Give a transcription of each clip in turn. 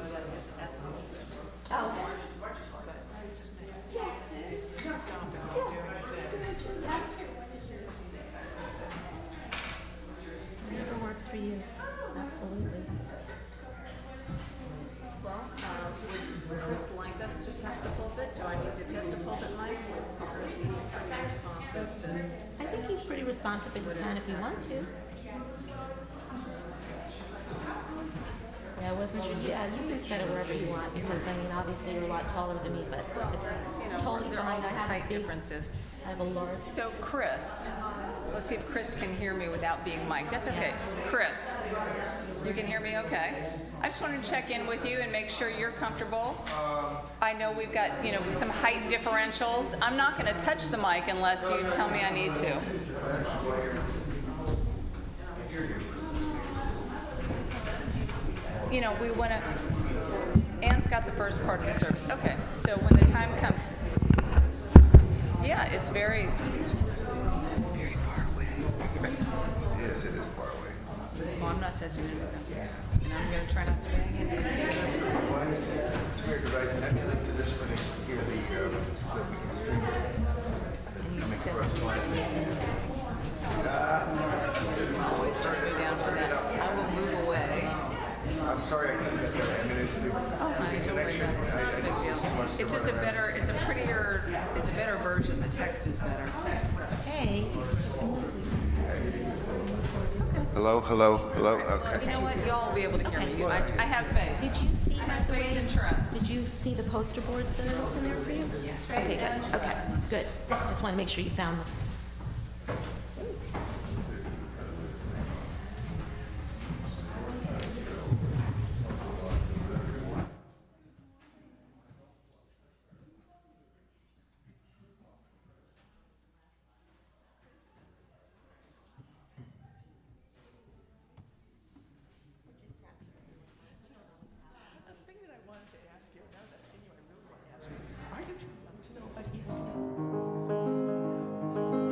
so that was at home. Oh. But I was just making stop and doing it. Whatever works for you. Absolutely. Well, would Chris like us to test the pulpit? Do I need to test the pulpit mic? Or is he pretty responsive? I think he's pretty responsive and can if you want to. Yeah, I wasn't sure. Yeah, you can set it wherever you want because, I mean, obviously you're a lot taller than me, but it's totally there are fine. always height differences. I have a large. So Chris, let's see if Chris can hear me without being mic'd. That's okay. Chris, you can hear me okay? I just wanted to check in with you and make sure you're comfortable. I know we've got, some height differentials. I'm not going to touch the mic unless you tell me I need to. We want to, Anne's got the first part of the service. Okay, so when the time comes, yeah, it's very far away. Yes, it is far away. Well, I'm not touching it. And I'm going to try not to bang it. It's weird because I linked to this one to hear the so we can stream it. That's coming across. Always turn me down for that. I will move away. I'm sorry I couldn't get that. I mean, it's Don't worry about it. It's not a big deal. It's just it's a better version. The text is better. Hey. Hello. Well, Okay. you know what? Y'all will be able to hear me. I have faith. Did you see, I by have the faith way, and trust. did you see the poster boards that are open there for you? Okay, good. Okay, good. Just want to make sure you found them. The thing that I wanted to ask you, now that I've seen you, I really want to ask you, why did you want to know about evil?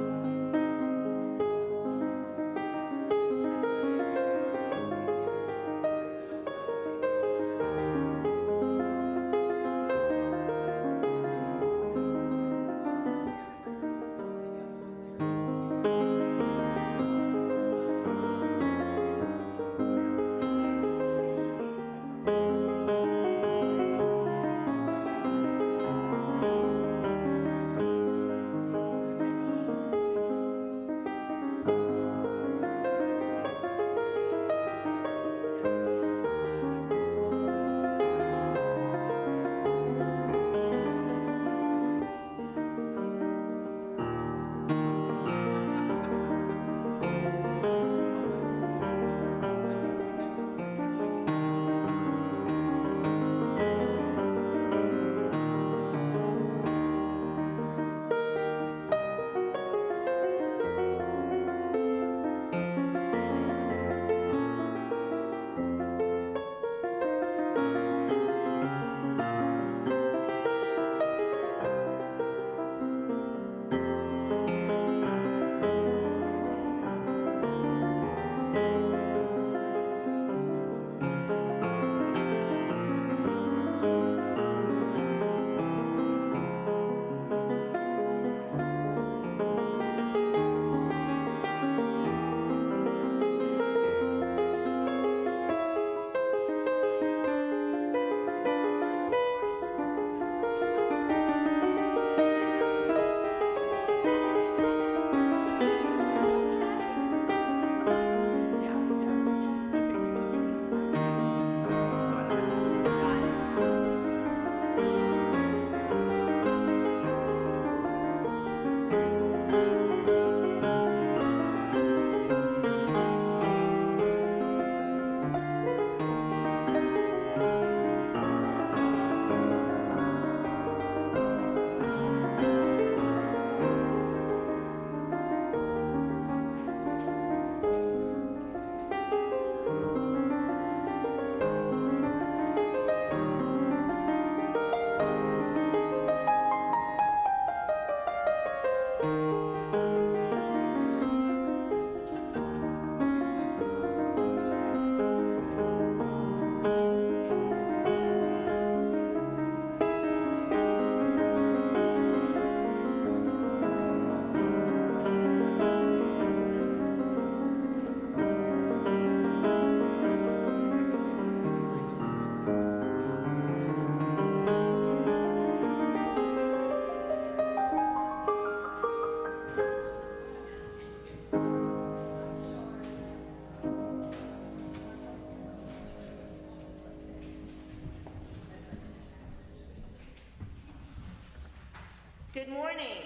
Good morning.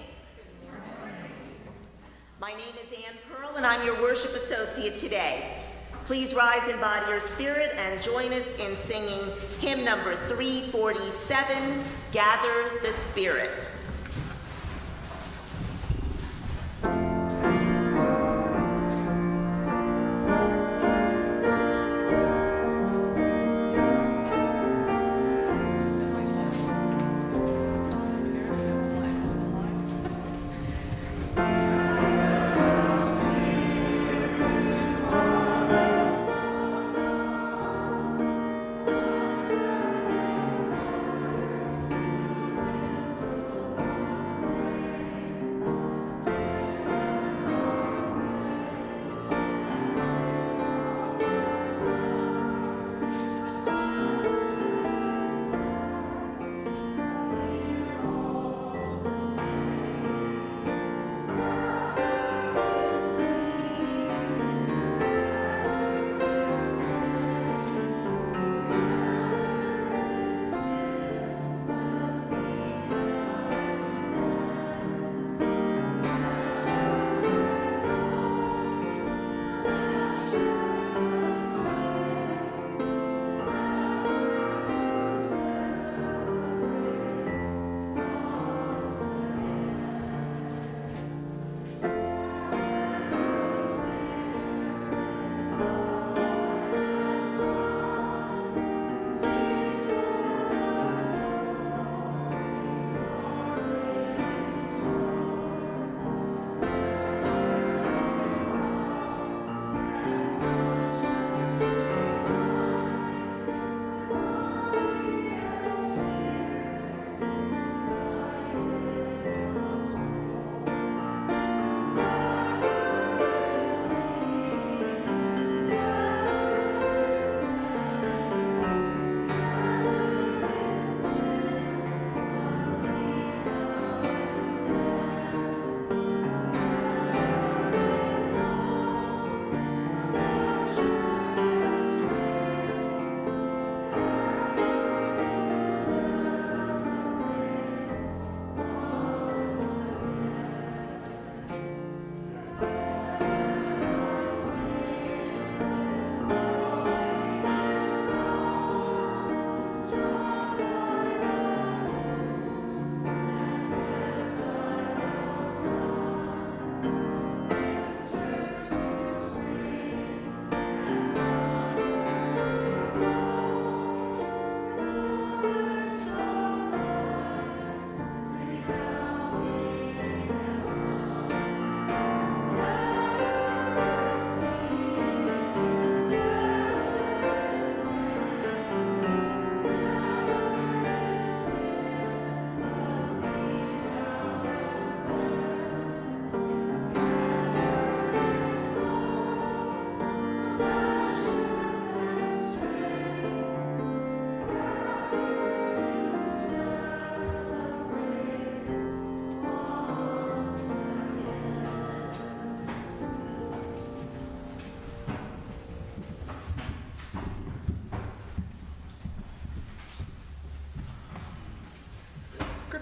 My name is Ann Pearl, and I'm your worship associate today. Please rise in body or spirit and join us in singing hymn number 347, Gather the Spirit.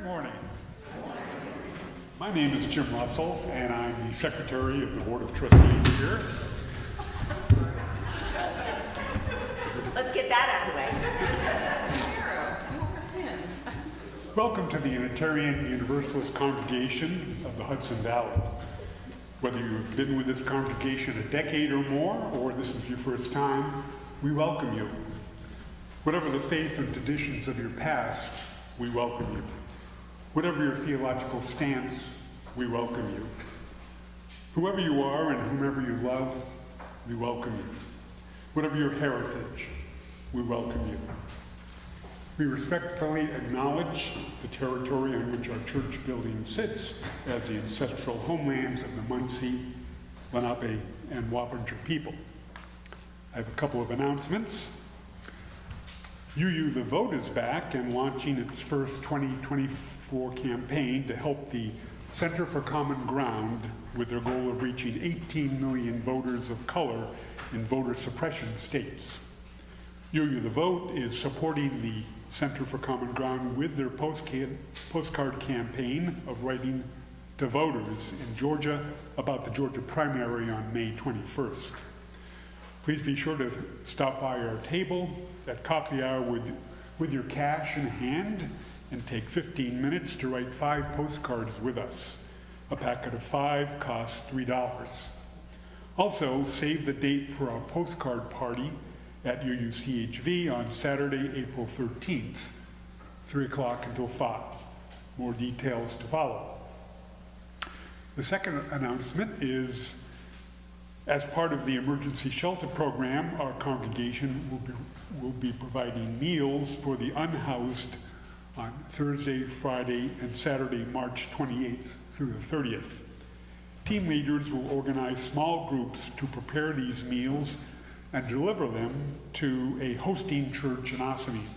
Good morning. My name is Jim Russell, and I'm the Secretary of the Board of Trustees here. Let's get that out of the way. Welcome to the Unitarian Universalist Congregation of the Hudson Valley. Whether you've been with this congregation a decade or more, or this is your first time, we welcome you. Whatever the faith and traditions of your past, we welcome you. Whatever your theological stance, we welcome you. Whoever you are and whomever you love, we welcome you. Whatever your heritage, we welcome you. We respectfully acknowledge the territory on which our church building sits as the ancestral homelands of the Munsee, Lenape, and Wappinger people. I have a couple of announcements. UU The Vote is back and launching its first 2024 campaign to help the Center for Common Ground with their goal of reaching 18 million voters of color in voter suppression states. UU The Vote is supporting the Center for Common Ground with their postcard campaign of writing to voters in Georgia about the Georgia primary on May 21st. Please be sure to stop by our table at coffee hour with your cash in hand and take 15 minutes to write 5 postcards with us. A packet of 5 costs $3. Also, save the date for our postcard party at UUCHV on Saturday, April 13th, 3 o'clock until 5. More details to follow. The second announcement is, as part of the emergency shelter program, our congregation will be providing meals for the unhoused on Thursday, Friday, and Saturday, March 28th through the 30th. Team leaders will organize small groups to prepare these meals and deliver them to a hosting church in Ossining.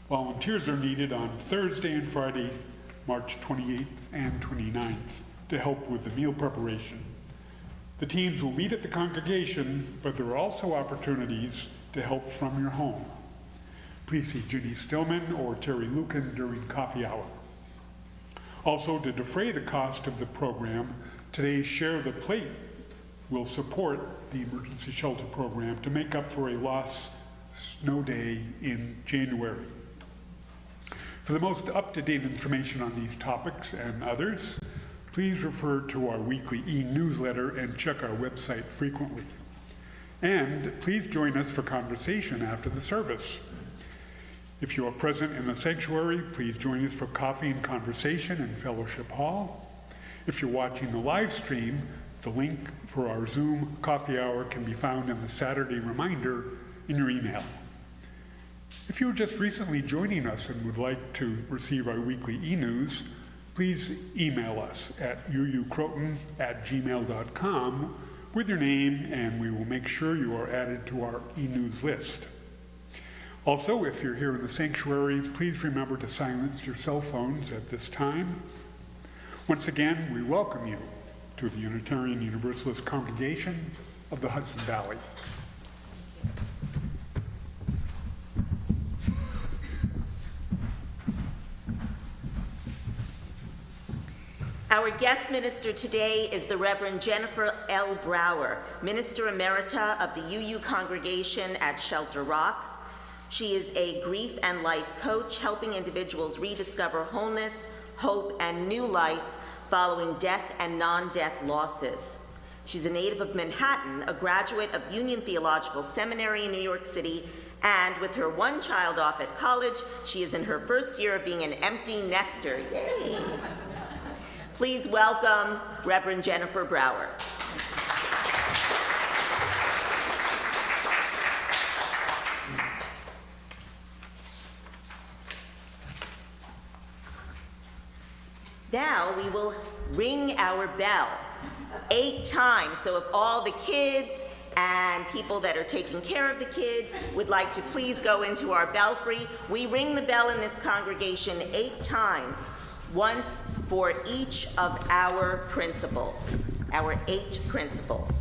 Volunteers are needed on Thursday and Friday, March 28th and 29th, to help with the meal preparation. The teams will meet at the congregation, but there are also opportunities to help from your home. Please see Ginny Stillman or Terry Lucan during coffee hour. Also, to defray the cost of the program, today's Share the Plate will support the emergency shelter program to make up for a lost snow day in January. For the most up-to-date information on these topics and others, please refer to our weekly e-newsletter and check our website frequently. And please join us for conversation after the service. If you are present in the sanctuary, please join us for coffee and conversation in Fellowship Hall. If you're watching the live stream, the link for our Zoom coffee hour can be found in the Saturday reminder in your email. If you're just recently joining us and would like to receive our weekly e-news, please email us at uucroton@gmail.com with your name, and we will make sure you are added to our e-news list. Also, if you're here in the sanctuary, please remember to silence your cell phones at this time. Once again, we welcome you to the Unitarian Universalist Congregation of the Hudson Valley. Our guest minister today is the Reverend Jennifer L. Brower, Minister Emerita of the UU congregation at Shelter Rock. She is a grief and life coach, helping individuals rediscover wholeness, hope, and new life following death and non-death losses. She's a native of Manhattan, a graduate of Union Theological Seminary in New York City, and with her one child off at college, she is in her first year of being an empty nester. Yay! Please welcome Reverend Jennifer Brower. Now we will ring our bell 8 times. So if all the kids and people that are taking care of the kids would like to please go into our belfry, we ring the bell in this congregation 8 times, once for each of our principles, our 8 principles.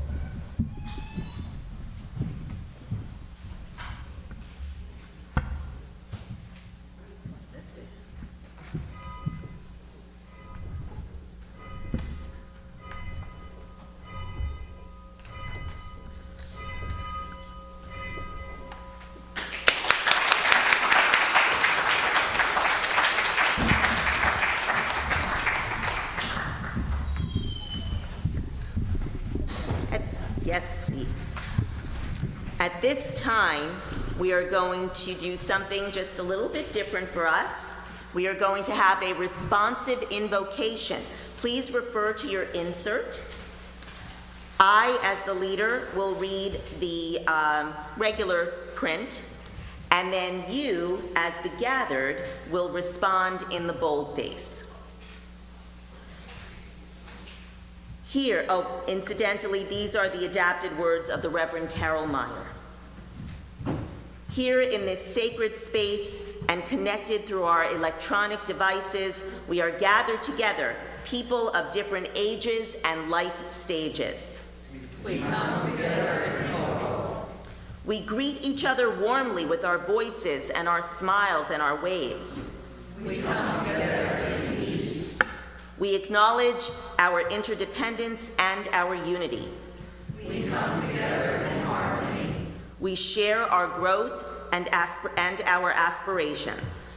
Yes, please. At this time, we are going to do something just a little bit different for us. We are going to have a responsive invocation. Please refer to your insert. I, as the leader, will read the regular print, and then you, as the gathered, will respond in the boldface. Here, oh, incidentally, these are the adapted words of the Reverend Carol Meyer. Here in this sacred space and connected through our electronic devices, we are gathered together, people of different ages and life stages. We come together in hope. We greet each other warmly with our voices and our smiles and our waves. We come together in peace. We acknowledge our interdependence and our unity. We come together in harmony. We share our growth and our aspirations.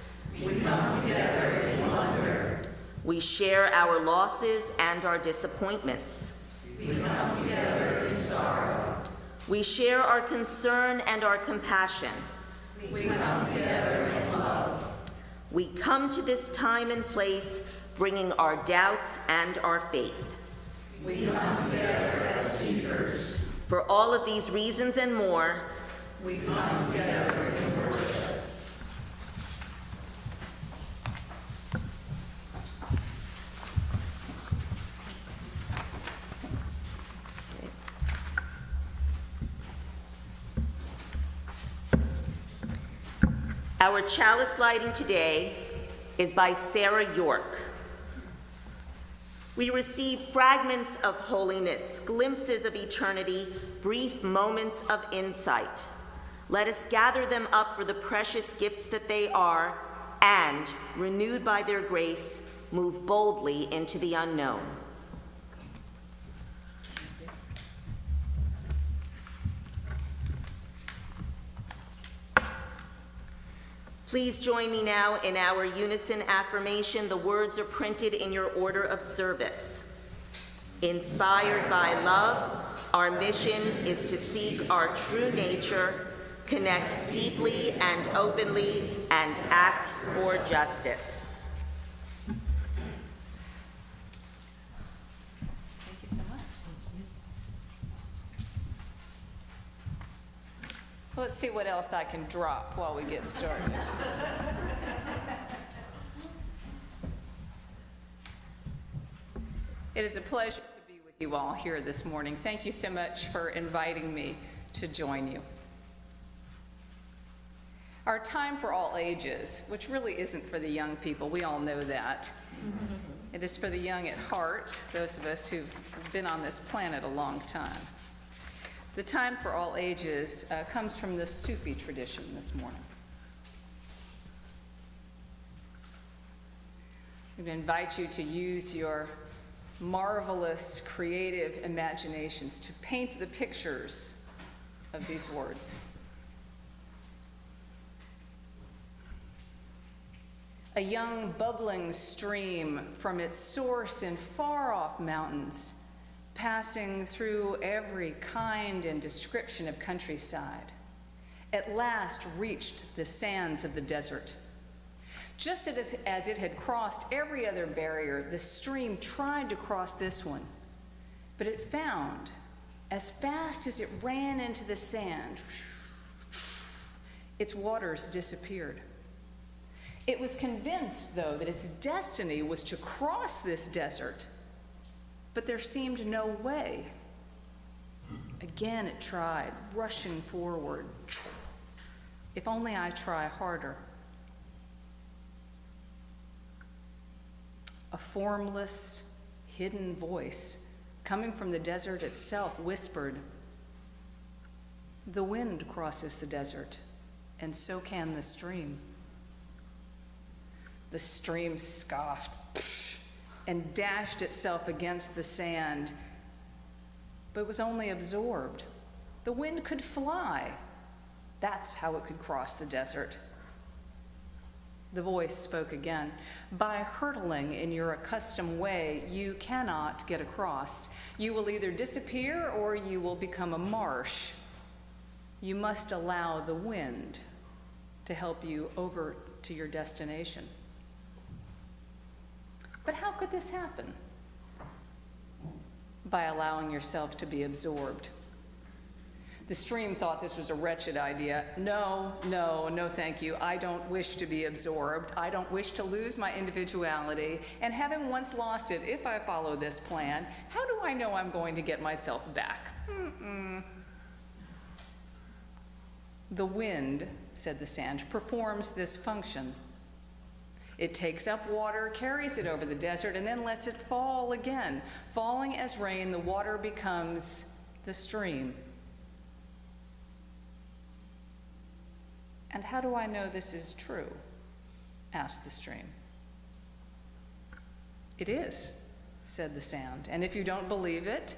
We come together in wonder. We share our losses and our disappointments. We come together in sorrow. We share our concern and our compassion. We come together in love. We come to this time and place bringing our doubts and our faith. We come together as seekers. For all of these reasons and more, We come together in worship. our chalice lighting today is by Sarah York. We receive fragments of holiness, glimpses of eternity, brief moments of insight. Let us gather them up for the precious gifts that they are, and, renewed by their grace, move boldly into the unknown. Please join me now in our unison affirmation. The words are printed in your order of service. Inspired by love, our mission is to seek our true nature, connect deeply and openly, and act for justice. Thank you so much. Well, let's see what else I can drop while we get started. It is a pleasure to be with you all here this morning. Thank you so much for inviting me to join you. Our time for all ages, which really isn't for the young people, we all know that. It is for the young at heart, those of us who've been on this planet a long time. The time for all ages comes from the Sufi tradition this morning. I'm going to invite you to use your marvelous creative imaginations to paint the pictures of these words. A young bubbling stream from its source in far-off mountains, passing through every kind and description of countryside, at last reached the sands of the desert. Just as it had crossed every other barrier, the stream tried to cross this one, but it found, as fast as it ran into the sand, its waters disappeared. It was convinced, though, that its destiny was to cross this desert, but there seemed no way. Again it tried, rushing forward. If only I try harder. A formless, hidden voice coming from the desert itself whispered, "The wind crosses the desert, and so can the stream." The stream scoffed and dashed itself against the sand, but was only absorbed. The wind could fly. That's how it could cross the desert. The voice spoke again. "By hurtling in your accustomed way, you cannot get across. You will either disappear or you will become a marsh. You must allow the wind to help you over to your destination." But how could this happen? By allowing yourself to be absorbed. The stream thought this was a wretched idea. No, thank you. I don't wish to be absorbed. I don't wish to lose my individuality. And having once lost it, if I follow this plan, how do I know I'm going to get myself back? The wind, said the sand, performs this function. It takes up water, carries it over the desert, and then lets it fall again. Falling as rain, the water becomes the stream. "And how do I know this is true?" asked the stream. "It is," said the sand, "and if you don't believe it,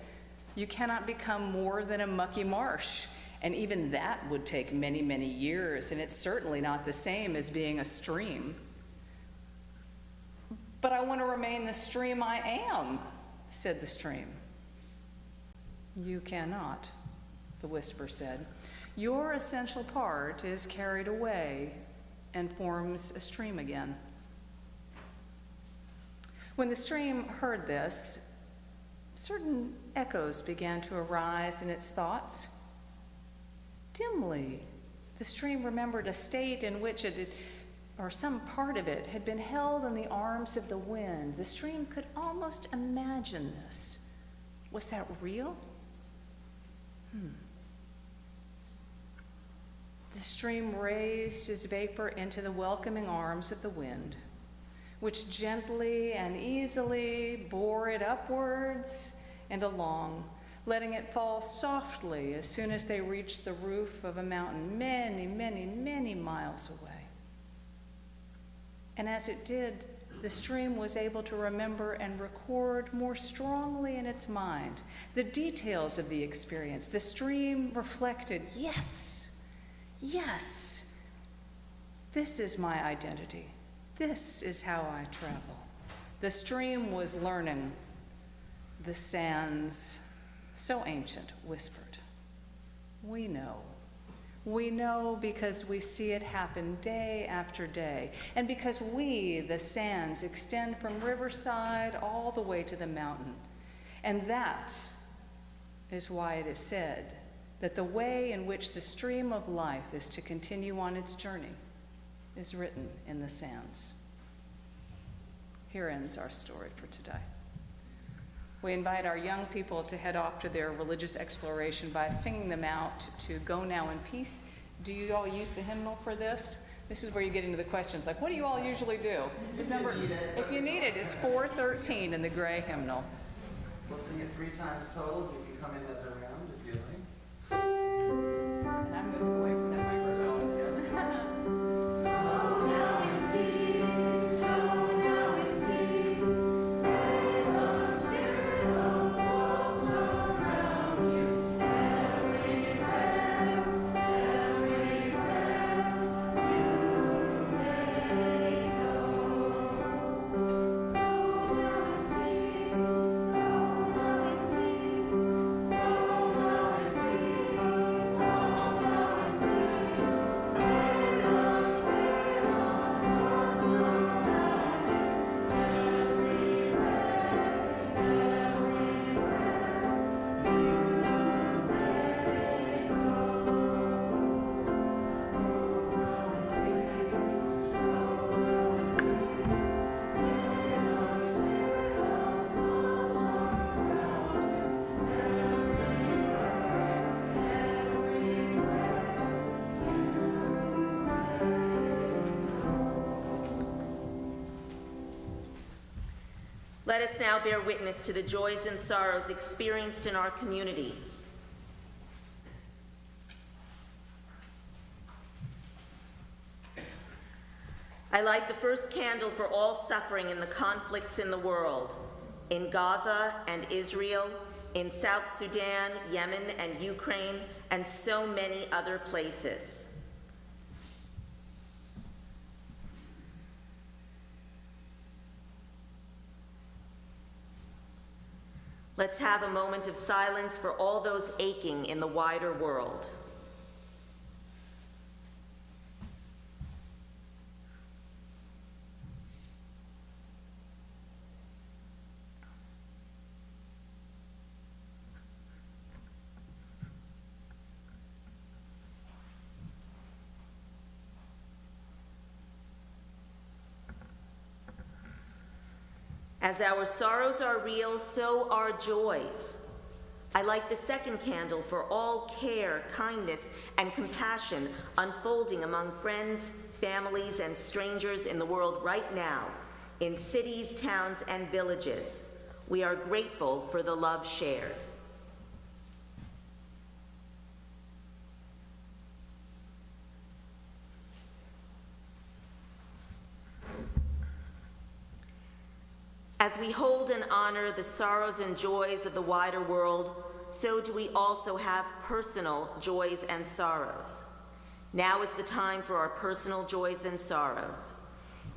you cannot become more than a mucky marsh, and even that would take many, many years, and it's certainly not the same as being a stream." "But I want to remain the stream I am," said the stream. "You cannot," the whisper said. "Your essential part is carried away and forms a stream again." When the stream heard this, certain echoes began to arise in its thoughts. Dimly, the stream remembered a state in which or some part of it, had been held in the arms of the wind. The stream could almost imagine this. Was that real? The stream raised its vapor into the welcoming arms of the wind, which gently and easily bore it upwards and along, letting it fall softly as soon as they reached the roof of a mountain many, many, many miles away. And as it did, the stream was able to remember and record more strongly in its mind the details of the experience. The stream reflected, yes, this is my identity. This is how I travel. The stream was learning. The sands, so ancient, whispered, "We know. We know because we see it happen day after day, and because we, the sands, extend from riverside all the way to the mountain. And that is why it is said that the way in which the stream of life is to continue on its journey is written in the sands." Here ends our story for today. We invite our young people to head off to their religious exploration by singing them out to "Go Now in Peace." Do you all use the hymnal for this? This is where you get into the questions, like, what do you all usually do? If you need it, it's 413 in the gray hymnal. We'll sing it 3 times total. You can come in as a round if you like. And I'm moving away from that microphone. First all together. Let us now bear witness to the joys and sorrows experienced in our community. I light the first candle for all suffering in the conflicts in the world, in Gaza and Israel, in South Sudan, Yemen, and Ukraine, and so many other places. Let's have a moment of silence for all those aching in the wider world. As our sorrows are real, so are joys. I light the second candle for all care, kindness, and compassion unfolding among friends, families, and strangers in the world right now, in cities, towns, and villages. We are grateful for the love shared. As we hold and honor the sorrows and joys of the wider world, so do we also have personal joys and sorrows. Now is the time for our personal joys and sorrows.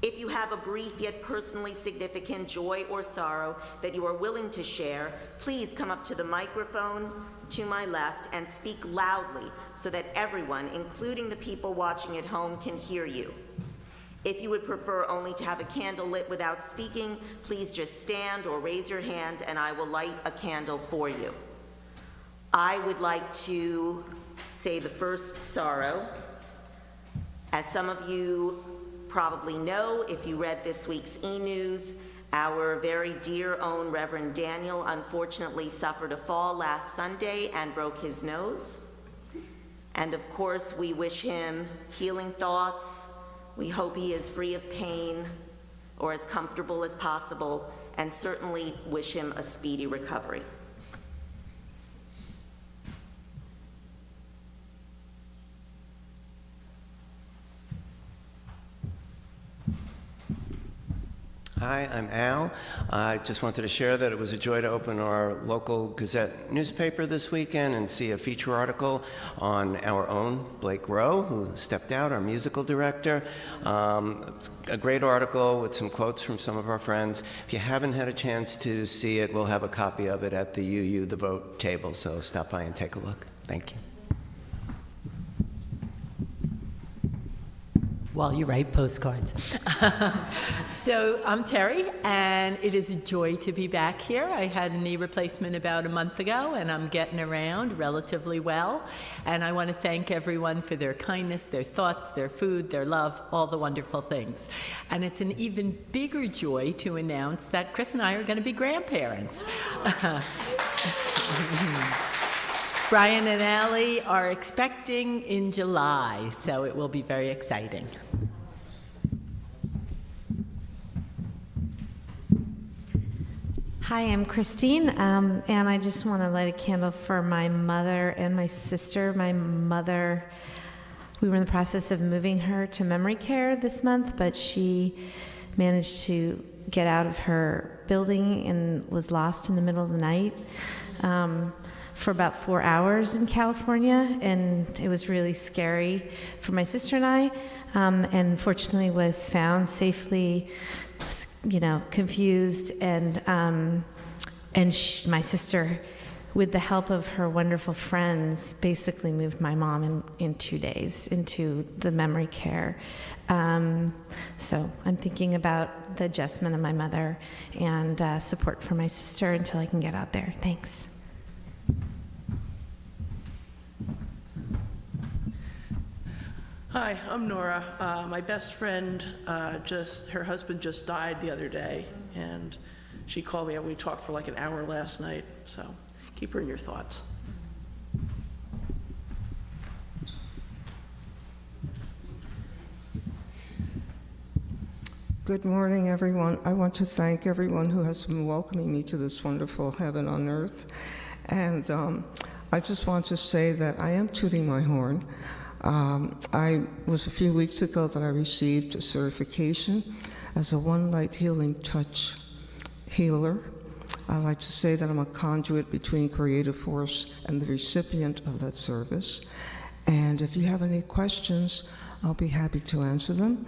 If you have a brief yet personally significant joy or sorrow that you are willing to share, please come up to the microphone to my left and speak loudly so that everyone, including the people watching at home, can hear you. If you would prefer only to have a candle lit without speaking, please just stand or raise your hand and I will light a candle for you. I would like to say the first sorrow. As some of you probably know, if you read this week's e-news, our very dear own Reverend Daniel unfortunately suffered a fall last Sunday and broke his nose. And of course, we wish him healing thoughts. We hope he is free of pain or as comfortable as possible, and certainly wish him a speedy recovery. Hi, I'm Al. I just wanted to share that it was a joy to open our local Gazette newspaper this weekend and see a feature article on our own Blake Rowe, who stepped out, our musical director. A great article with some quotes from some of our friends. If you haven't had a chance to see it, we'll have a copy of it at the UU The Vote table, so stop by and take a look. Thank you. While you write postcards. So I'm Terry, and it is a joy to be back here. I had a knee replacement about a month ago, and I'm getting around relatively well. And I want to thank everyone for their kindness, their thoughts, their food, their love, all the wonderful things. And it's an even bigger joy to announce that Chris and I are going to be grandparents. Brian and Allie are expecting in July, so it will be very exciting. Hi, I'm Christine, and I just want to light a candle for my mother and my sister. My mother, we were in the process of moving her to memory care this month, but she managed to get out of her building and was lost in the middle of the night. For about 4 hours in California, and it was really scary for my sister and I, and fortunately was found safely, confused, and my sister, with the help of her wonderful friends, basically moved my mom in 2 days into the memory care. So I'm thinking about the adjustment of my mother and support for my sister until I can get out there. Thanks. Hi, I'm Nora. My best friend, her husband just died the other day, and she called me and we talked for like an hour last night, so keep her in your thoughts. Good morning, everyone. I want to thank everyone who has been welcoming me to this wonderful heaven on earth. And I just want to say that I am tooting my horn. I was a few weeks ago that I received a certification as a One Light Healing Touch healer. I like to say that I'm a conduit between creative force and the recipient of that service. And if you have any questions, I'll be happy to answer them.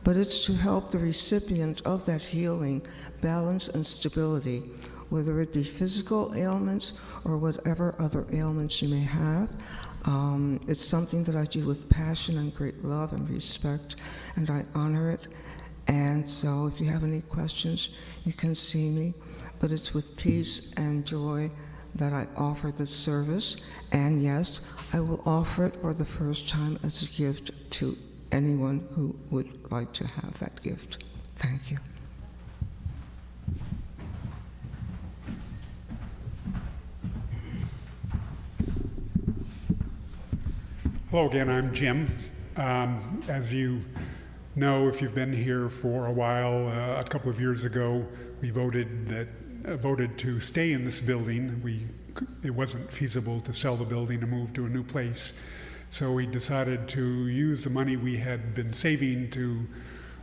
But it's to help the recipient of that healing balance and stability, whether it be physical ailments or whatever other ailments you may have. It's something that I do with passion and great love and respect, and I honor it. And so if you have any questions, you can see me. But it's with peace and joy that I offer this service. And yes, I will offer it for the first time as a gift to anyone who would like to have that gift. Thank you. Hello again, I'm Jim. As you know, if you've been here for a while, a couple of years ago, we voted to stay in this building. It wasn't feasible to sell the building and move to a new place. So we decided to use the money we had been saving to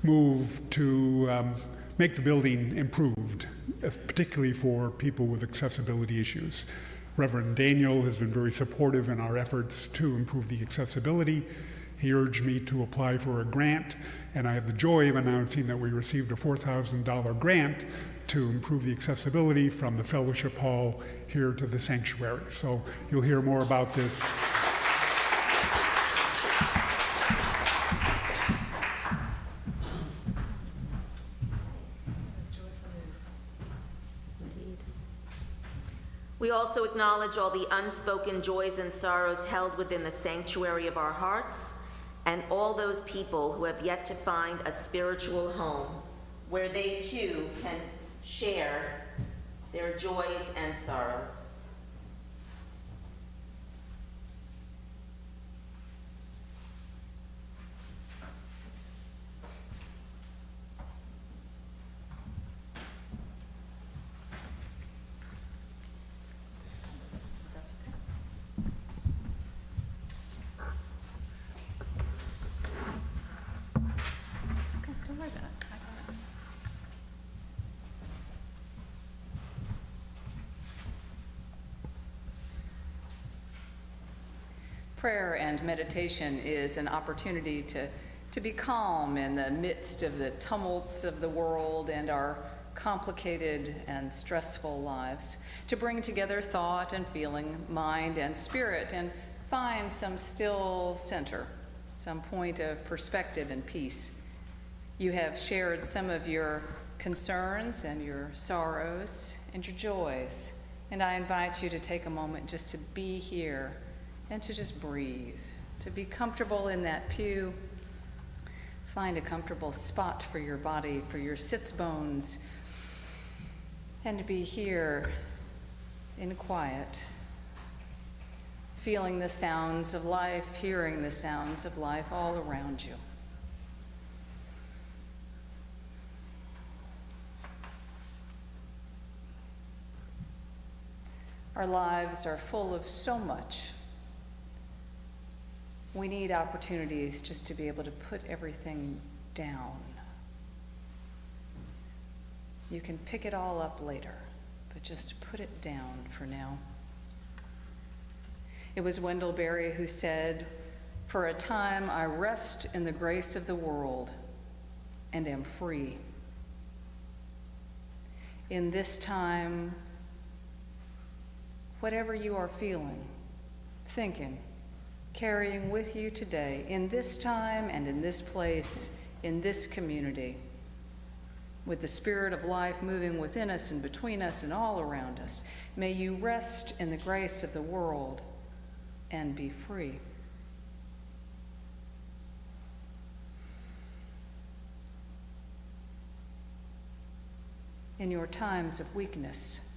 move to make the building improved, particularly for people with accessibility issues. Reverend Daniel has been very supportive in our efforts to improve the accessibility. He urged me to apply for a grant, and I have the joy of announcing that we received a $4,000 grant to improve the accessibility from the fellowship hall here to the sanctuary. So you'll hear more about this. We also acknowledge all the unspoken joys and sorrows held within the sanctuary of our hearts, and all those people who have yet to find a spiritual home where they too can share their joys and sorrows. It's okay, don't worry about it. I got it. Prayer and meditation is an opportunity to be calm in the midst of the tumults of the world and our complicated and stressful lives, to bring together thought and feeling, mind and spirit, and find some still center, some point of perspective and peace. You have shared some of your concerns and your sorrows and your joys, and I invite you to take a moment just to be here and to just breathe, to be comfortable in that pew. Find a comfortable spot for your body, for your sits bones, and to be here in quiet, feeling the sounds of life, hearing the sounds of life all around you. Our lives are full of so much. We need opportunities just to be able to put everything down. You can pick it all up later, but just put it down for now. It was Wendell Berry who said, "For a time I rest in the grace of the world and am free. In this time, whatever you are feeling, thinking, carrying with you today, in this time and in this place, in this community, with the spirit of life moving within us and between us and all around us, may you rest in the grace of the world and be free." In your times of weakness,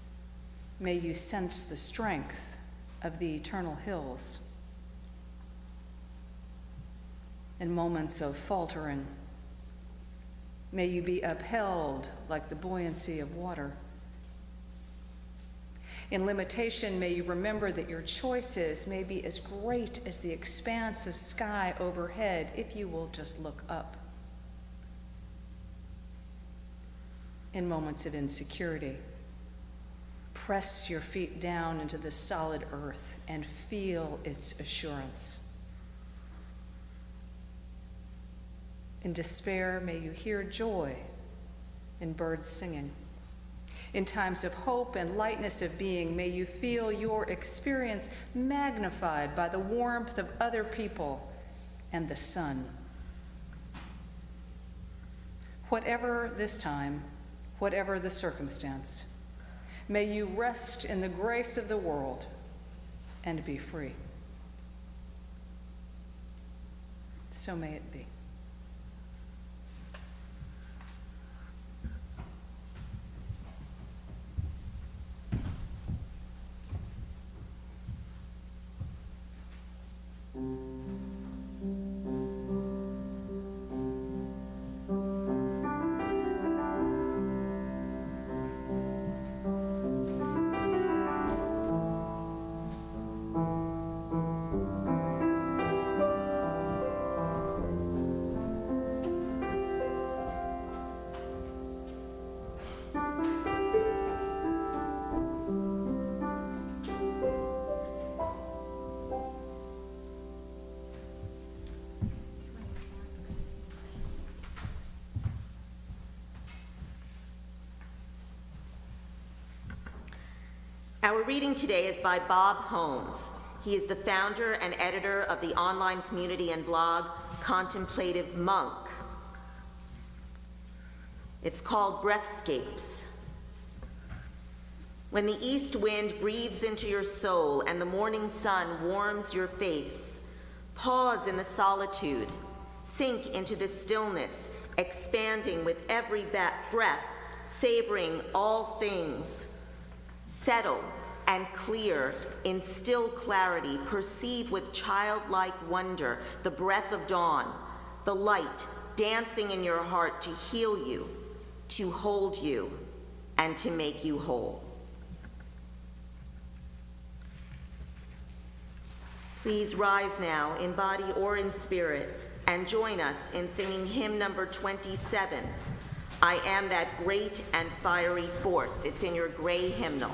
may you sense the strength of the eternal hills. In moments of faltering, may you be upheld like the buoyancy of water. In limitation, may you remember that your choices may be as great as the expanse of sky overhead if you will just look up. In moments of insecurity, press your feet down into the solid earth and feel its assurance. In despair, may you hear joy in birds singing. In times of hope and lightness of being, may you feel your experience magnified by the warmth of other people and the sun. Whatever this time, whatever the circumstance, may you rest in the grace of the world and be free. So may it be. Our reading today is by Bob Holmes. He is the founder and editor of the online community and blog Contemplative Monk. It's called Breathscapes. When the east wind breathes into your soul and the morning sun warms your face, pause in the solitude, sink into the stillness, expanding with every breath, savoring all things. Settle and clear in still clarity, perceive with childlike wonder the breath of dawn, the light dancing in your heart to heal you, to hold you, and to make you whole. Please rise now in body or in spirit and join us in singing hymn number 27, I Am That Great and Fiery Force. It's in your gray hymnal.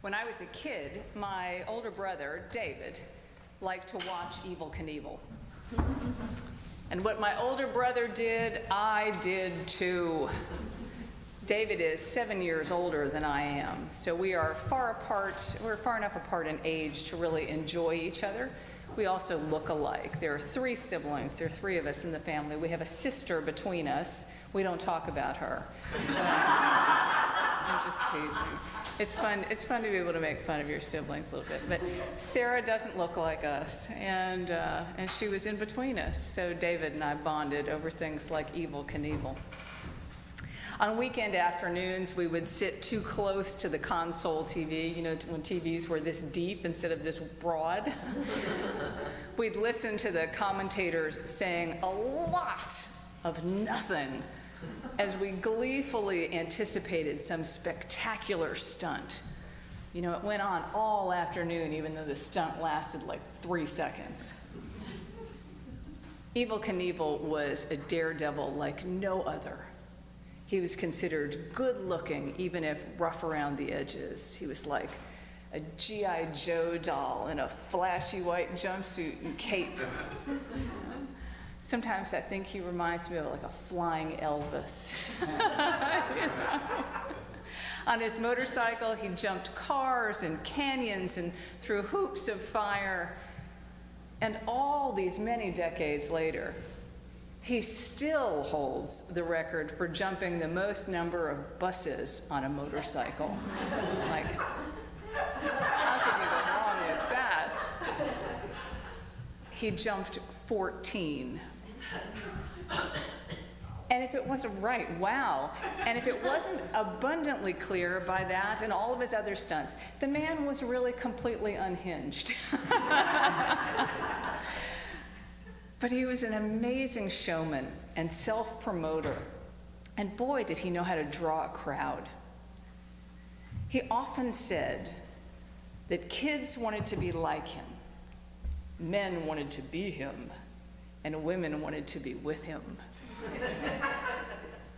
When I was a kid, my older brother, David, liked to watch Evel Knievel. And what my older brother did, I did too. David is 7 years older than I am, so we are far apart, we're far enough apart in age to really enjoy each other. We also look alike. There are 3 siblings, there are 3 of us in the family. We have a sister between us. We don't talk about her. I'm just teasing. It's fun to be able to make fun of your siblings a little bit. But Sarah doesn't look like us, and she was in between us. So David and I bonded over things like Evel Knievel. On weekend afternoons, we would sit too close to the console TV, you know, when TVs were this deep instead of this broad. We'd listen to the commentators saying a lot of nothing as we gleefully anticipated some spectacular stunt. You know, it went on all afternoon, even though the stunt lasted like 3 seconds. Evel Knievel was a daredevil like no other. He was considered good-looking, even if rough around the edges. He was like a G.I. Joe doll in a flashy white jumpsuit and cape. Sometimes I think he reminds me of like a flying Elvis. You know? On his motorcycle, he jumped cars and canyons and through hoops of fire. And all these many decades later, he still holds the record for jumping the most number of buses on a motorcycle. Like, how could you go wrong with that? He jumped 14. And And if it wasn't right, wow. And if it wasn't abundantly clear by that and all of his other stunts, the man was really completely unhinged. But he was an amazing showman and self-promoter. And boy, did he know how to draw a crowd. He often said that kids wanted to be like him, men wanted to be him, and women wanted to be with him.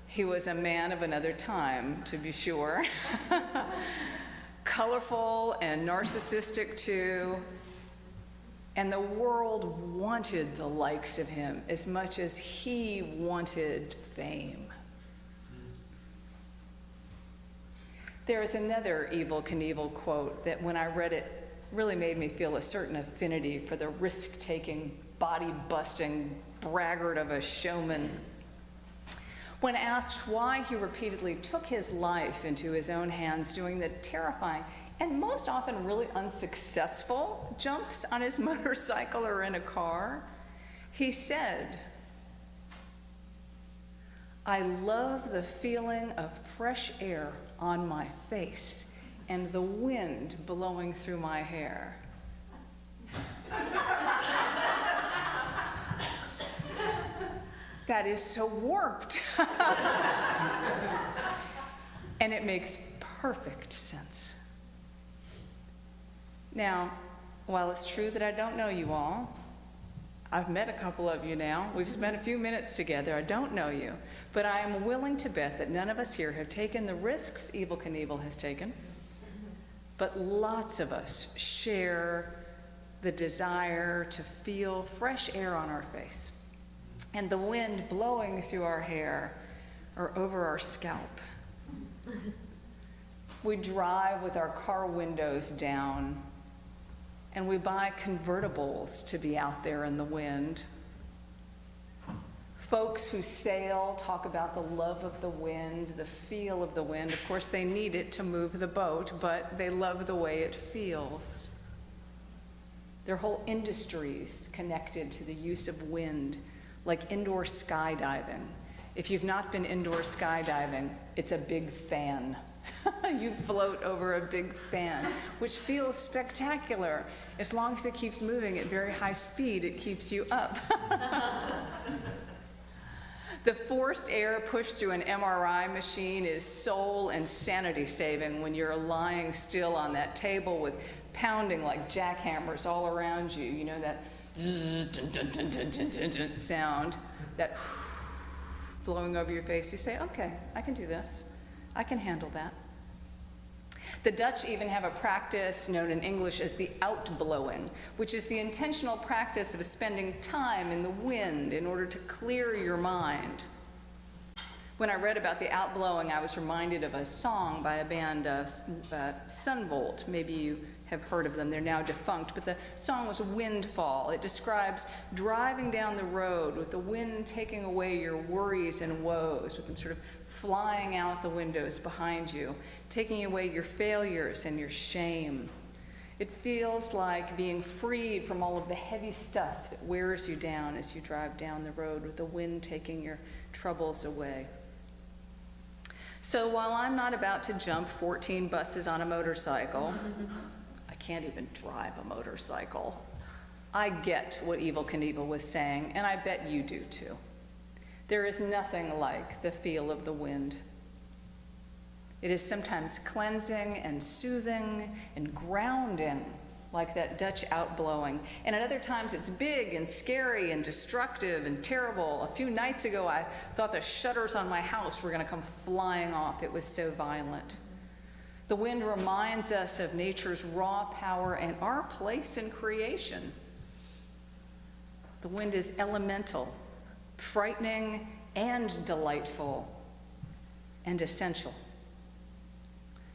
He was a man of another time, to be sure. Colorful and narcissistic too. And the world wanted the likes of him as much as he wanted fame. There is another Evel Knievel quote that when I read it really made me feel a certain affinity for the risk-taking, body-busting braggart of a showman. When asked why he repeatedly took his life into his own hands doing the terrifying and most often really unsuccessful jumps on his motorcycle or in a car, he said, "I love the feeling of fresh air on my face and the wind blowing through my hair." That is so warped. And it makes perfect sense. Now, while it's true that I don't know you all, I've met a couple of you now. We've spent a few minutes together. I don't know you. But I am willing to bet that none of us here have taken the risks Evel Knievel has taken. But lots of us share the desire to feel fresh air on our face and the wind blowing through our hair or over our scalp. We drive with our car windows down, and we buy convertibles to be out there in the wind. Folks who sail talk about the love of the wind, the feel of the wind. Of course, they need it to move the boat, but they love the way it feels. There are whole industries connected to the use of wind, like indoor skydiving. If you've not been indoor skydiving, it's a big fan. You float over a big fan, which feels spectacular. As long as it keeps moving at very high speed, it keeps you up. The forced air pushed through an MRI machine is soul and sanity saving when you're lying still on that table with pounding like jackhammers all around you. You know that sound, that blowing over your face. You say, okay, I can do this. I can handle that. The Dutch even have a practice known in English as the outblowing, which is the intentional practice of spending time in the wind in order to clear your mind. When I read about the outblowing, I was reminded of a song by a band, Sunvolt. Maybe you have heard of them. They're now defunct, but the song was Windfall. It describes driving down the road with the wind taking away your worries and woes, with them sort of flying out the windows behind you, taking away your failures and your shame. It feels like being freed from all of the heavy stuff that wears you down as you drive down the road with the wind taking your troubles away. So while I'm not about to jump 14 buses on a motorcycle, I can't even drive a motorcycle, I get what Evel Knievel was saying, and I bet you do too. There is nothing like the feel of the wind. It is sometimes cleansing and soothing and grounding, like that Dutch outblowing. And at other times it's big and scary and destructive and terrible. A few nights ago I thought the shutters on my house were going to come flying off. It was so violent. The wind reminds us of nature's raw power and our place in creation. The wind is elemental, frightening and delightful, and essential.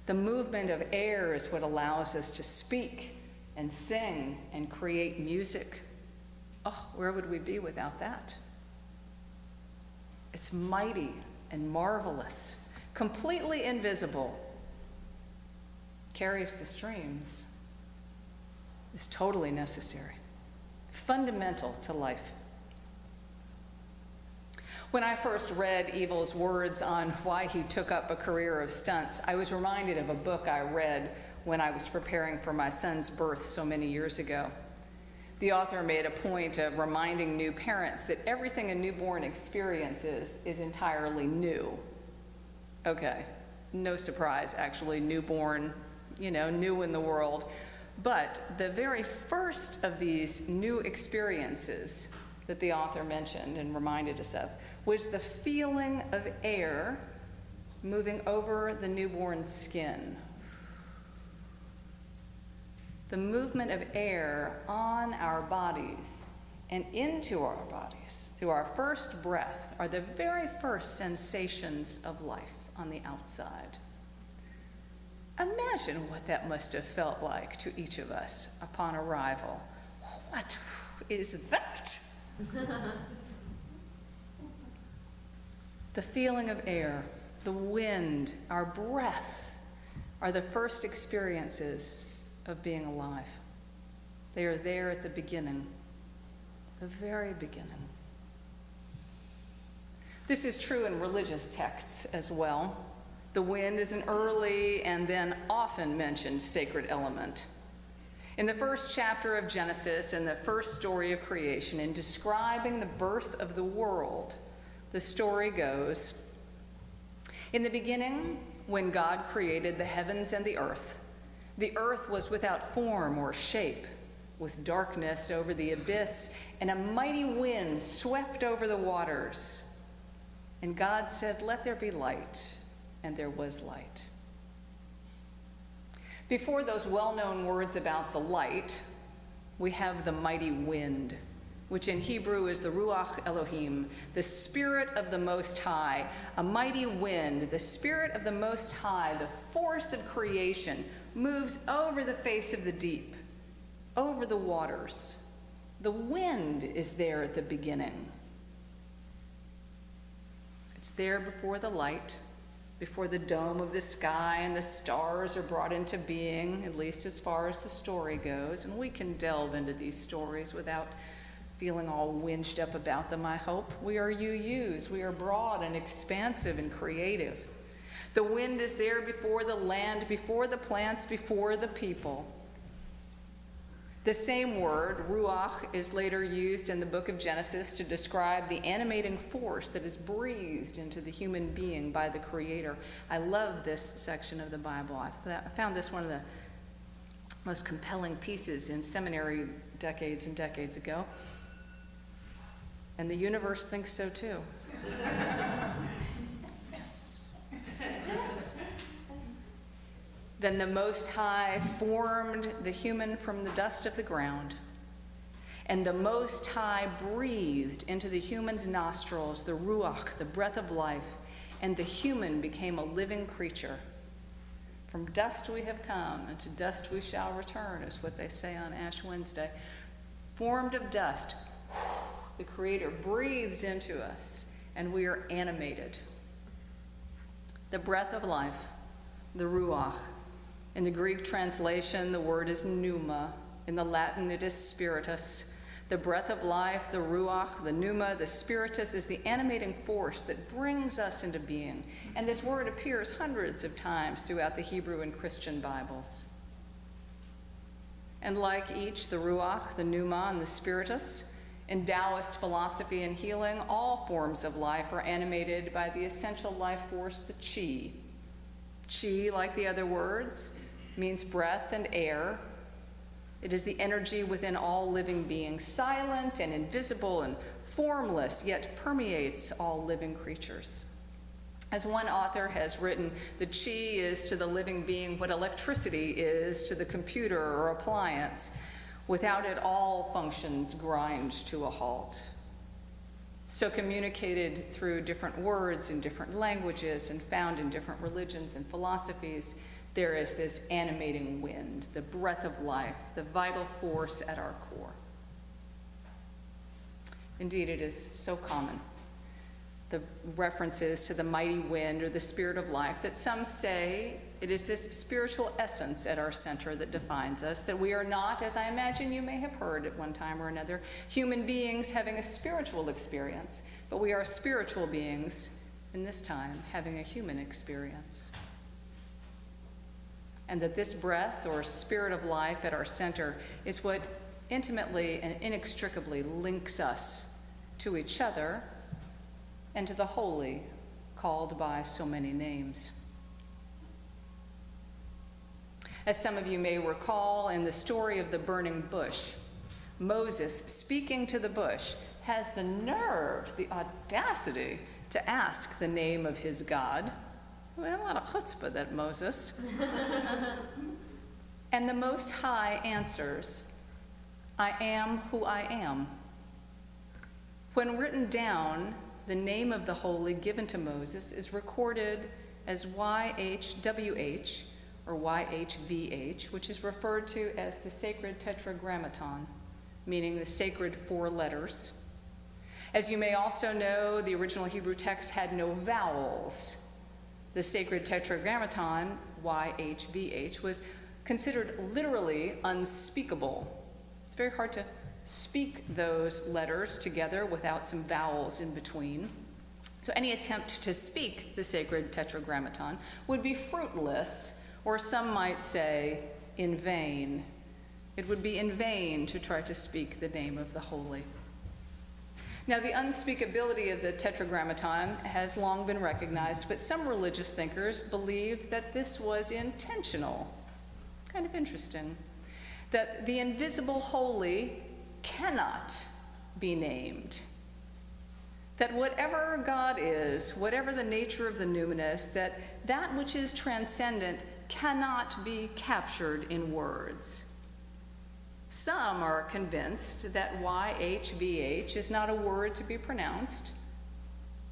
The movement of air is what allows us to speak and sing and create music. Oh, where would we be without that? It's mighty and marvelous, completely invisible, carries the streams, is totally necessary, fundamental to life. When I first read Evil's words on why he took up a career of stunts, I was reminded of a book I read when I was preparing for my son's birth so many years ago. The author made a point of reminding new parents that everything a newborn experiences is entirely new. Okay, no surprise, actually, newborn, new in the world. But the very first of these new experiences that the author mentioned and reminded us of was the feeling of air moving over the newborn's skin. The movement of air on our bodies and into our bodies through our first breath are the very first sensations of life on the outside. Imagine what that must have felt like to each of us upon arrival. What is that? The feeling of air, the wind, our breath are the first experiences of being alive. They are there at the beginning, the very beginning. This is true in religious texts as well. The wind is an early and then often mentioned sacred element. In the first chapter of Genesis and the first story of creation, in describing the birth of the world, the story goes, "In the beginning, when God created the heavens and the earth was without form or shape, with darkness over the abyss, and a mighty wind swept over the waters. And God said, 'Let there be light,' and there was light." Before those well-known words about the light, we have the mighty wind, which in Hebrew is the Ruach Elohim, the Spirit of the Most High, a mighty wind, the Spirit of the Most High, the force of creation, moves over the face of the deep, over the waters. The wind is there at the beginning. It's there before the light, before the dome of the sky and the stars are brought into being, at least as far as the story goes. And we can delve into these stories without feeling all whinged up about them, I hope. We are UUs. We are broad and expansive and creative. The wind is there before the land, before the plants, before the people. The same word, ruach, is later used in the book of Genesis to describe the animating force that is breathed into the human being by the Creator. I love this section of the Bible. I found this one of the most compelling pieces in seminary decades and decades ago. And the universe thinks so too. Yes. Then the Most High formed the human from the dust of the ground, and the Most High breathed into the human's nostrils the ruach, the breath of life, and the human became a living creature. From dust we have come, and to dust we shall return, is what they say on Ash Wednesday. Formed of dust, the Creator breathes into us, and we are animated. The breath of life, the ruach. In the Greek translation, the word is pneuma. In the Latin, it is spiritus. The breath of life, the ruach, the pneuma, the spiritus is the animating force that brings us into being. And this word appears hundreds of times throughout the Hebrew and Christian Bibles. And like each, the ruach, the pneuma, and the spiritus, in Taoist philosophy and healing, all forms of life are animated by the essential life force, the qi. Qi, like the other words, means breath and air. It is the energy within all living beings, silent and invisible and formless, yet permeates all living creatures. As one author has written, the qi is to the living being what electricity is to the computer or appliance. Without it, all functions grind to a halt. So communicated through different words in different languages and found in different religions and philosophies, there is this animating wind, the breath of life, the vital force at our core. Indeed, it is so common, the references to the mighty wind or the spirit of life, that some say It is this spiritual essence at our center that defines us, that we are not, as I imagine you may have heard at one time or another, human beings having a spiritual experience, but we are spiritual beings, in this time, having a human experience. And that this breath or spirit of life at our center is what intimately and inextricably links us to each other and to the holy, called by so many names. As some of you may recall, in the story of the burning bush, Moses, speaking to the bush, has the nerve, the audacity, to ask the name of his God. Well, a lot of chutzpah, that Moses. And the Most High answers, I am who I am. When written down, the name of the holy given to Moses is recorded as YHWH, or YHVH, which is referred to as the sacred tetragrammaton, meaning the sacred 4 letters. As you may also know, the original Hebrew text had no vowels. The sacred tetragrammaton, YHVH, was considered literally unspeakable. It's very hard to speak those letters together without some vowels in between. So any attempt to speak the sacred tetragrammaton would be fruitless, or some might say, in vain. It would be in vain to try to speak the name of the holy. Now, the unspeakability of the tetragrammaton has long been recognized, but some religious thinkers believe that this was intentional. Kind of interesting. That the invisible holy cannot be named. That whatever God is, whatever the nature of the numinous, that which is transcendent cannot be captured in words. Some are convinced that YHVH is not a word to be pronounced,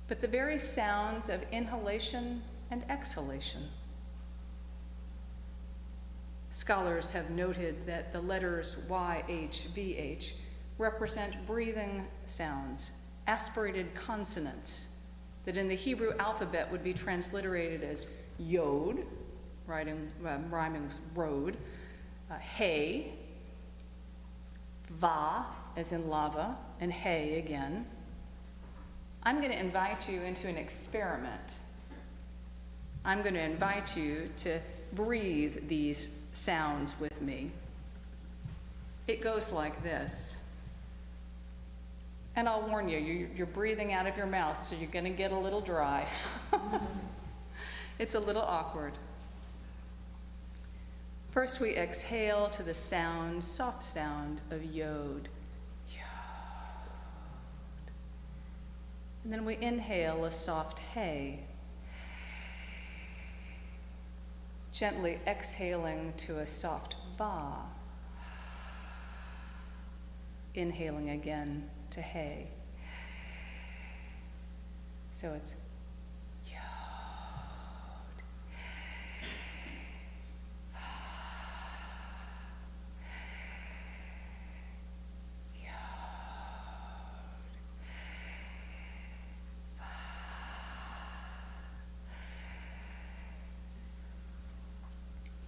but the very sounds of inhalation and exhalation. Scholars have noted that the letters YHVH represent breathing sounds, aspirated consonants, that in the Hebrew alphabet would be transliterated as yod, rhyming with road, hey, va, as in lava, and hey again. I'm going to invite you into an experiment. I'm going to invite you to breathe these sounds with me. It goes like this. And I'll warn you, you're breathing out of your mouth, so you're going to get a little dry. It's a little awkward. First, we exhale to the sound, soft sound of yod. Yod. And then we inhale a soft hey. Gently exhaling to a soft va. Inhaling again to hey. So it's yod.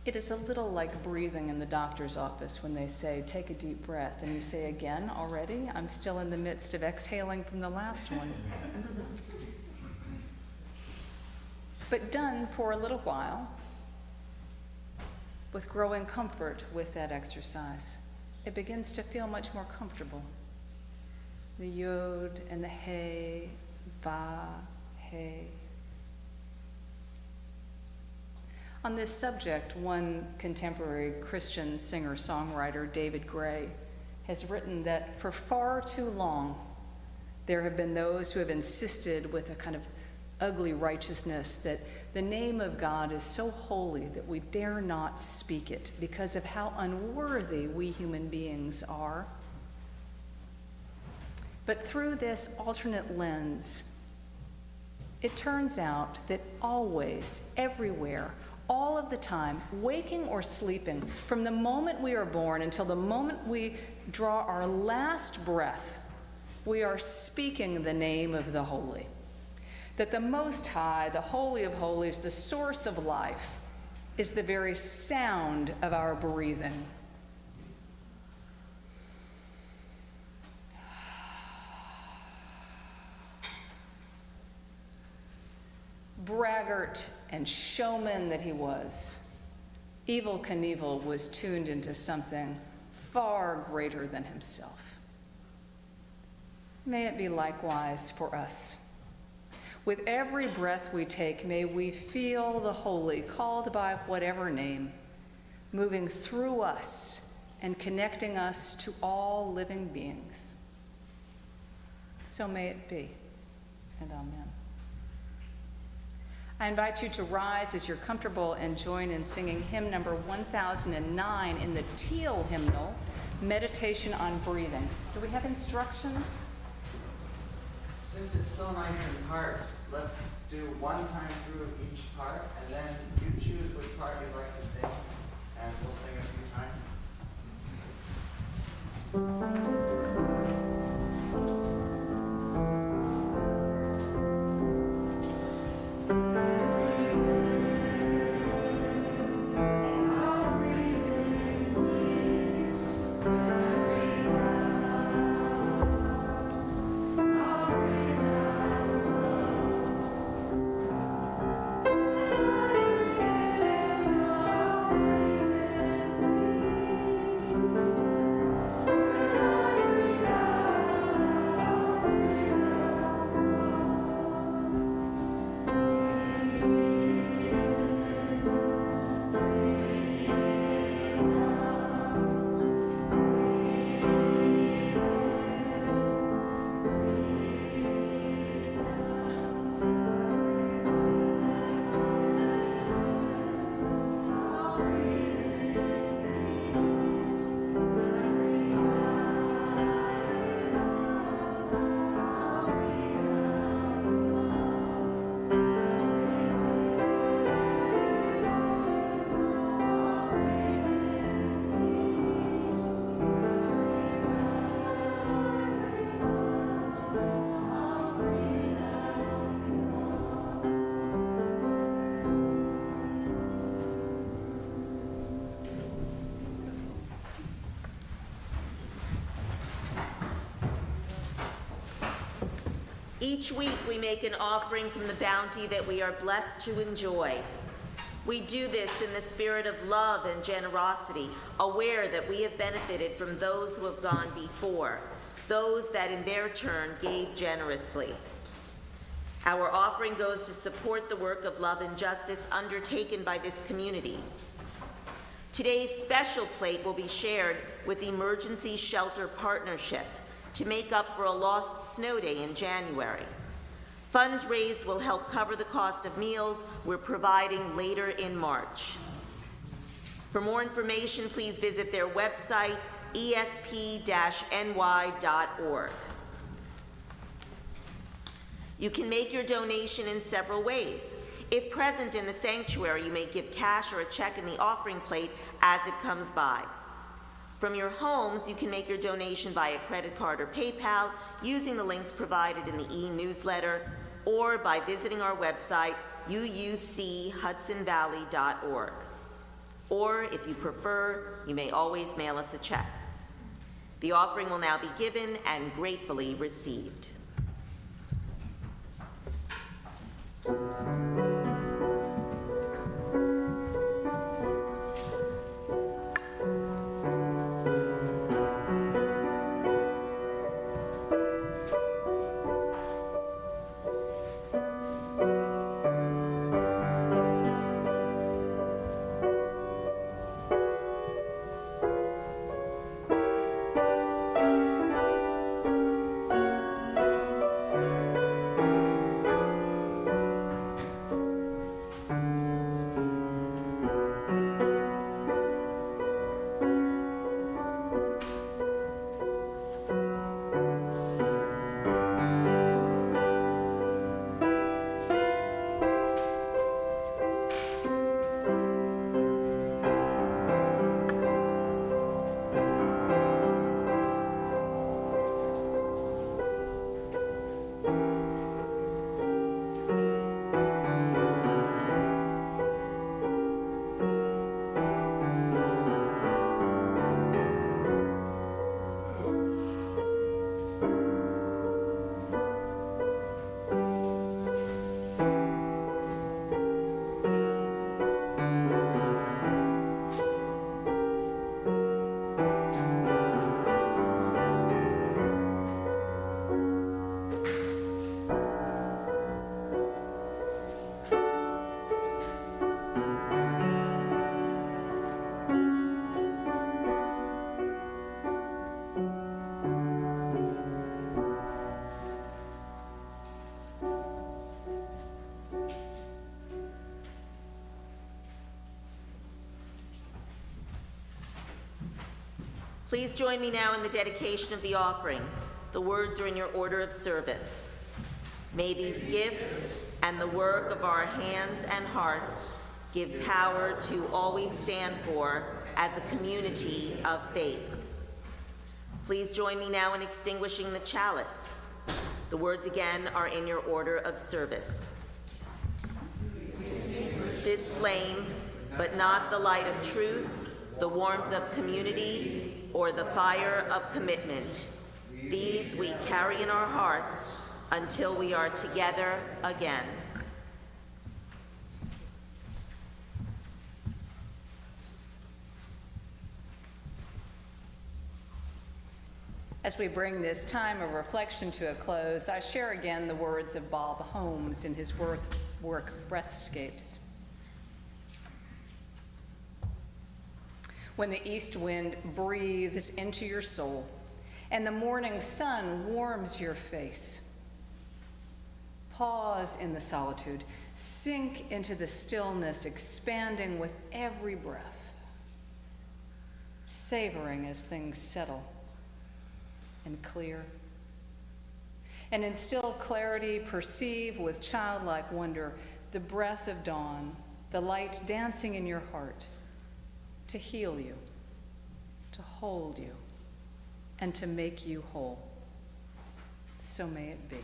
It is a little like breathing in the doctor's office when they say, take a deep breath, and you say, again, already? I'm still in the midst of exhaling from the last one. But done for a little while, with growing comfort with that exercise, it begins to feel much more comfortable. The yod and the hey, va, hey. On this subject, one contemporary Christian singer-songwriter, David Gray, has written that for far too long, there have been those who have insisted with a kind of ugly righteousness that the name of God is so holy that we dare not speak it because of how unworthy we human beings are. But through this alternate lens, it turns out that always, everywhere, all of the time, waking or sleeping, from the moment we are born until the moment we draw our last breath, we are speaking the name of the holy. That the Most High, the Holy of Holies, the source of life, is the very sound of our breathing. Braggart and showman that he was, Evel Knievel was tuned into something far greater than himself. May it be likewise for us. With every breath we take, may we feel the holy, called by whatever name, moving through us and connecting us to all living beings. So may it be, and amen. I invite you to rise as you're comfortable and join in singing hymn number 1009 in the teal hymnal, Meditation on Breathing. Do we have instructions? Since it's so nice in parts, let's do one time through of each part, and then you choose which part you'd like to sing, and we'll sing a few times. Each week we make an offering from the bounty that we are blessed to enjoy. We do this in the spirit of love and generosity, aware that we have benefited from those who have gone before, those that in their turn gave generously. Our offering goes to support the work of love and justice undertaken by this community. Today's special plate will be shared with the Emergency Shelter Partnership to make up for a lost snow day in January. Funds raised will help cover the cost of meals we're providing later in March. For more information, please visit their website, esp-ny.org. You can make your donation in several ways. If present in the sanctuary, you may give cash or a check in the offering plate as it comes by. From your homes, you can make your donation via credit card or PayPal using the links provided in the e-newsletter or by visiting our website, UUCHudsonvalley.org. Or, if you prefer, you may always mail us a check. The offering will now be given and gratefully received. Please join me now in the dedication of the offering. The words are in your order of service. May these gifts and the work of our hands and hearts give power to all we stand for as a community of faith. Please join me now in extinguishing the chalice. The words again are in your order of service. This flame, but not the light of truth, the warmth of community, or the fire of commitment. These we carry in our hearts until we are together again. As we bring this time of reflection to a close, I share again the words of Bob Holmes in his work Breathscapes. When the east wind breathes into your soul and the morning sun warms your face, pause in the solitude, sink into the stillness, expanding with every breath, savoring as things settle and clear. And in still clarity, perceive with childlike wonder the breath of dawn, the light dancing in your heart, to heal you, to hold you, and to make you whole. So may it be.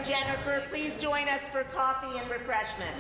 Jennifer, please join us for coffee and refreshments.